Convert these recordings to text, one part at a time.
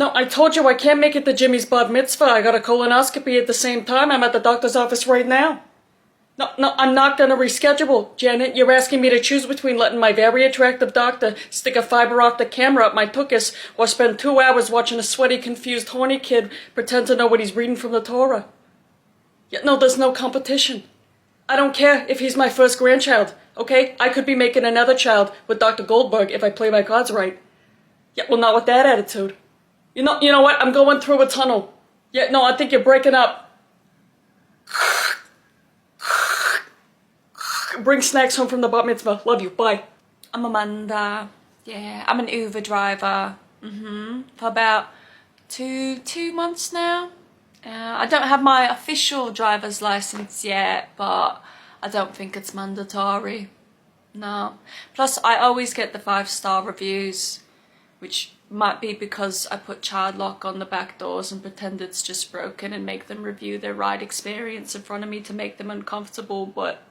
No, I told you I can't make it to Jimmy's bar mitzvah. I got a colonoscopy at the same time. I'm at the doctor's office right now. No, I'm not gonna reschedule. Janet, you're asking me to choose between letting my very attractive doctor stick a fiber optic camera up my tuchus or spend 2 hours watching a sweaty, confused, horny kid pretend to know what he's reading from the Torah. Yeah, no, there's no competition. I don't care if he's my first grandchild, okay? I could be making another child with Dr. Goldberg if I play my cards right. Yeah, well, not with that attitude. You know what? I'm going through a tunnel. Yeah, no, I think you're breaking up. Bring snacks home from the bat mitzvah. Love you. Bye. I'm Amanda. Yeah, I'm an Uber driver. For about two months now. I don't have my official driver's license yet, but I don't think it's mandatory. No. Plus, I always get the 5-star reviews, which might be because I put child lock on the back doors and pretend it's just broken and make them review their ride experience in front of me to make them uncomfortable, but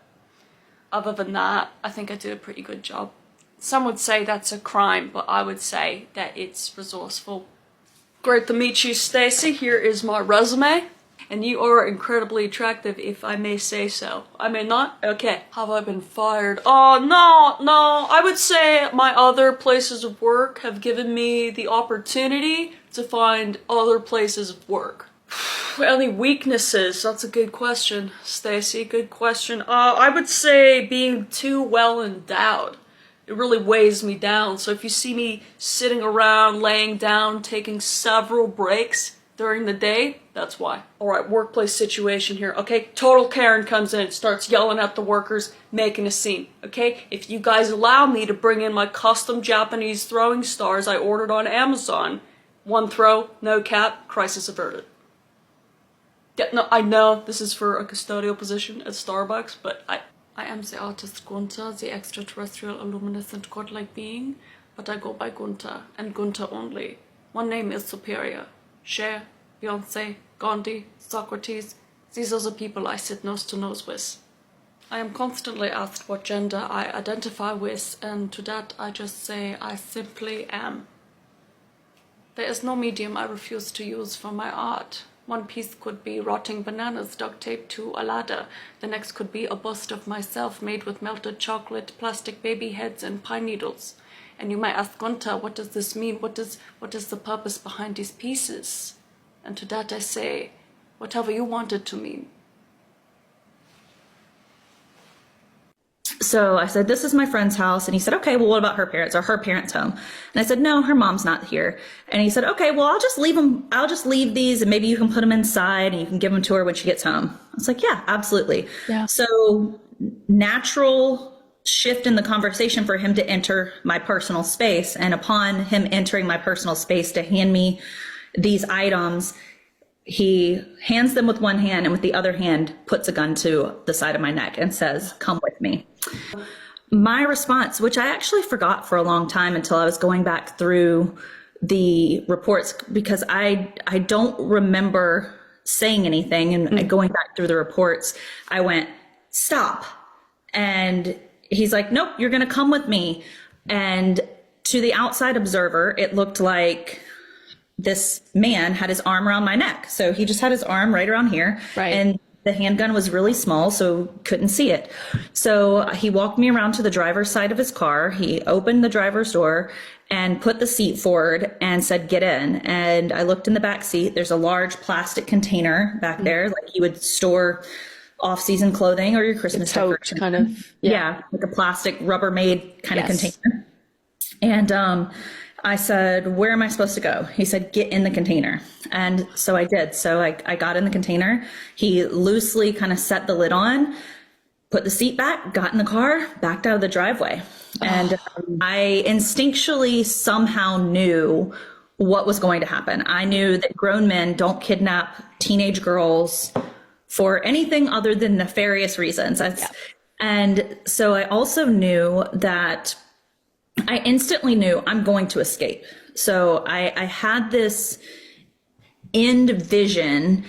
other than that, I think I do a pretty good job. Some would say that's a crime, but I would say that it's resourceful. Great to meet you, Stacy. Here is my resume. And you are incredibly attractive, if I may say so. I may not? Okay. Have I been fired? Oh, no. I would say my other places of work have given me the opportunity to find other places of work. Any weaknesses? That's a good question, Stacy. Good question. I would say being too well endowed. It really weighs me down. So if you see me sitting around, laying down, taking several breaks during the day, that's why. Alright, workplace situation here, okay? Total Karen comes in, starts yelling at the workers, making a scene, okay? If you guys allow me to bring in my custom Japanese throwing stars I ordered on Amazon, one throw, no cap, crisis averted. Yeah, no, I know this is for a custodial position at Starbucks, but I am the artist Gunther, the extraterrestrial luminescent godlike being, but I go by Gunther, and Gunther only. One name is superior. Cher, Beyonce, Gandhi, Socrates, these are the people I sit nose to nose with. I am constantly asked what gender I identify with, and to that I just say I simply am. There is no medium I refuse to use for my art. One piece could be rotting bananas duct taped to a ladder. The next could be a bust of myself made with melted chocolate, plastic baby heads, and pine needles. And you might ask, Gunther, what does this mean? What is the purpose behind these pieces? And to that I say, whatever you want it to mean. So I said, this is my friend's house. And he said, okay, well, what about her parents? Or her parents' home? And I said, no, her mom's not here. And he said, okay, well, I'll just leave these and maybe you can put them inside and you can give them to her when she gets home. I was like, yeah, absolutely. Yeah. So natural shift in the conversation for him to enter my personal space. And upon him entering my personal space to hand me these items, he hands them with one hand and with the other hand puts a gun to the side of my neck and says, come with me. My response, which I actually forgot for a long time until I was going back through the reports, because I don't remember saying anything, and going back through the reports, I went, stop. And he's like, nope, you're going to come with me. And to the outside observer, it looked like this man had his arm around my neck. So he just had his arm right around here. Right. And the handgun was really small, so couldn't see it. So he walked me around to the driver's side of his car. He opened the driver's door and put the seat forward and said, get in. And I looked in the back seat. There's a large plastic container back there, like you would store off-season clothing or your Christmas decorations. Kind of. Yeah, like a plastic Rubbermaid kind of container. And I said, where am I supposed to go? He said, get in the container. And so I did. So I got in the container. He loosely kind of set the lid on, put the seat back, got in the car, backed out of the driveway. And I instinctually somehow knew what was going to happen. I knew that grown men don't kidnap teenage girls for anything other than nefarious reasons. And so I also knew that I instantly knew I'm going to escape. So I had this end vision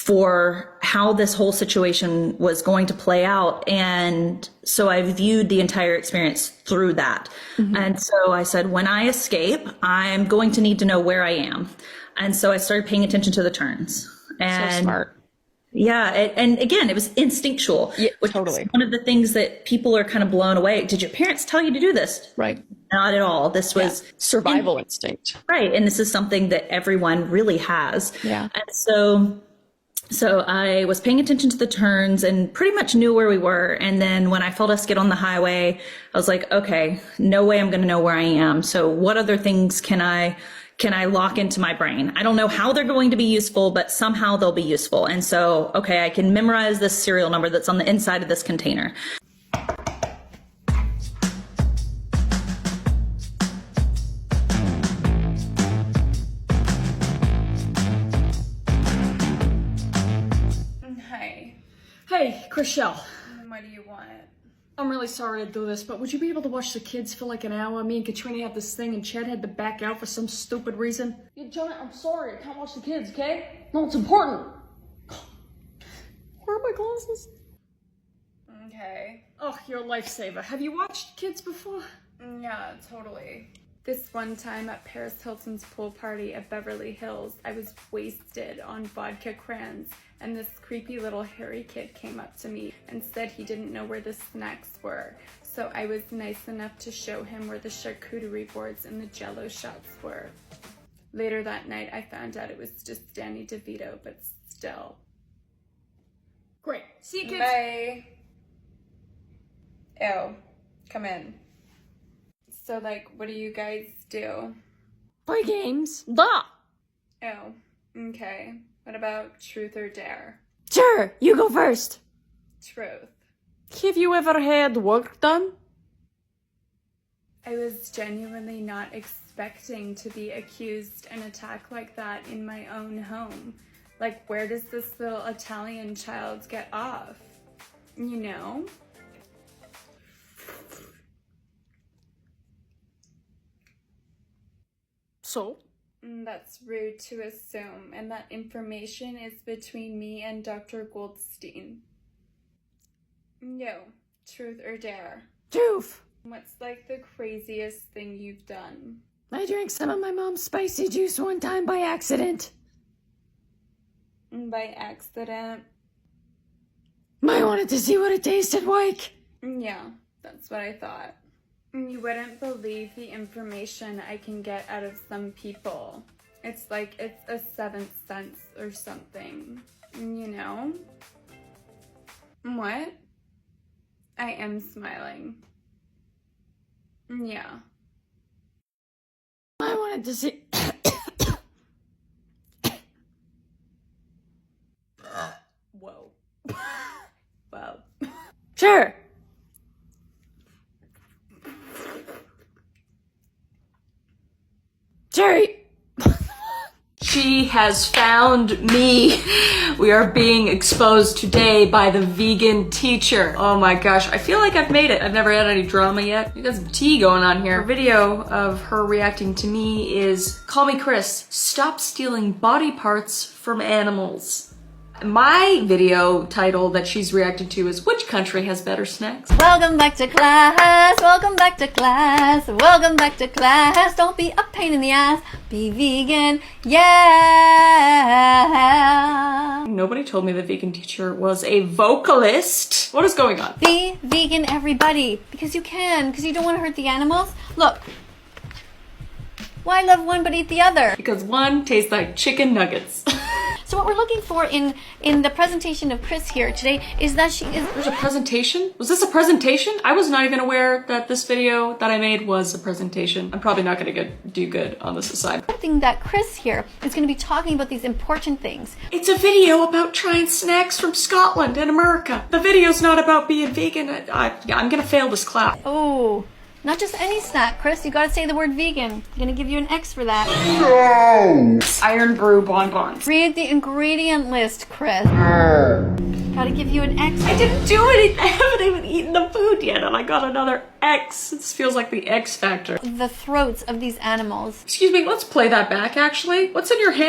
for how this whole situation was going to play out. And so I viewed the entire experience through that. And so I said, when I escape, I'm going to need to know where I am. And so I started paying attention to the turns. And So smart. yeah, and again, it was instinctual, Yeah, which totally. is one of the things that people are kind of blown away. Did your parents tell you to do this? Right. Not at all. This was Survival instinct. right. And this is something that everyone really has. Yeah. And so I was paying attention to the turns and pretty much knew where we were. And then when I felt us get on the highway, I was like, okay, no way I'm going to know where I am. So what other things can I lock into my brain? I don't know how they're going to be useful, but somehow they'll be useful. And so, okay, I can memorize this serial number that's on the inside of this container. Hi. Hey, Chriselle. What do you want? I'm really sorry to do this, but would you be able to watch the kids for like an hour? Me and Katrina have this thing and Chad had to back out for some stupid reason. Yeah, Jonah, I'm sorry. I can't watch the kids, okay? No, it's important. Where are my glasses? Okay. Oh, you're a lifesaver. Have you watched kids before? Yeah, totally. This one time at Paris Hilton's pool party at Beverly Hills, I was wasted on vodka crayons, and this creepy little hairy kid came up to me and said he didn't know where the snacks were. So I was nice enough to show him where the charcuterie boards and the jello shots were. Later that night, I found out it was just Danny DeVito, but still. Great. See you, kids. Bye. Ew. Come in. So, like, what do you guys do? Play games. Duh. Oh, okay. What about truth or dare? Sure, you go first. Truth. Have you ever had work done? I was genuinely not expecting to be accused and attacked like that in my own home. Like, where does this little Italian child get off? You know? So? That's rude to assume, and that information is between me and Dr. Goldstein. No, truth or dare? Truth. What's like the craziest thing you've done? I drank some of my mom's spicy juice one time by accident. By accident? I wanted to see what it tasted like. Yeah, that's what I thought. You wouldn't believe the information I can get out of some people. It's like it's a seventh sense or something, you know? What? I am smiling. Yeah. I wanted to see. Whoa. Whoa. Sure. Jerry. She has found me. We are being exposed today by the vegan teacher. Oh my gosh, I feel like I've made it. I've never had any drama yet. We got some tea going on here. Her video of her reacting to me is, "Call me Chris, stop stealing body parts from animals." My video title that she's reacted to is, "Which country has better snacks?" Welcome back to class, welcome back to class, welcome back to class. Don't be a pain in the ass, be vegan, yeah. Nobody told me the vegan teacher was a vocalist. What is going on? Be vegan, everybody, because you can, because you don't want to hurt the animals. Look, why love one but eat the other? Because one tastes like chicken nuggets. So what we're looking for in the presentation of Chris here today is that she is... There's a presentation? Was this a presentation? I was not even aware that this video that I made was a presentation. I'm probably not gonna do good on this aside. something that Chris here is going to be talking about these important things. It's a video about trying snacks from Scotland and America. The video's not about being vegan. I'm gonna fail this class. Oh, not just any snack, Chris. You gotta say the word vegan. I'm gonna give you an X for that. Iron Brew bonbons. Read the ingredient list, Chris. Gotta give you an X. I didn't do anything. I haven't even eaten the food yet and I got another X. This feels like the X Factor. The throats of these animals. Excuse me, let's play that back actually. What's in your hand?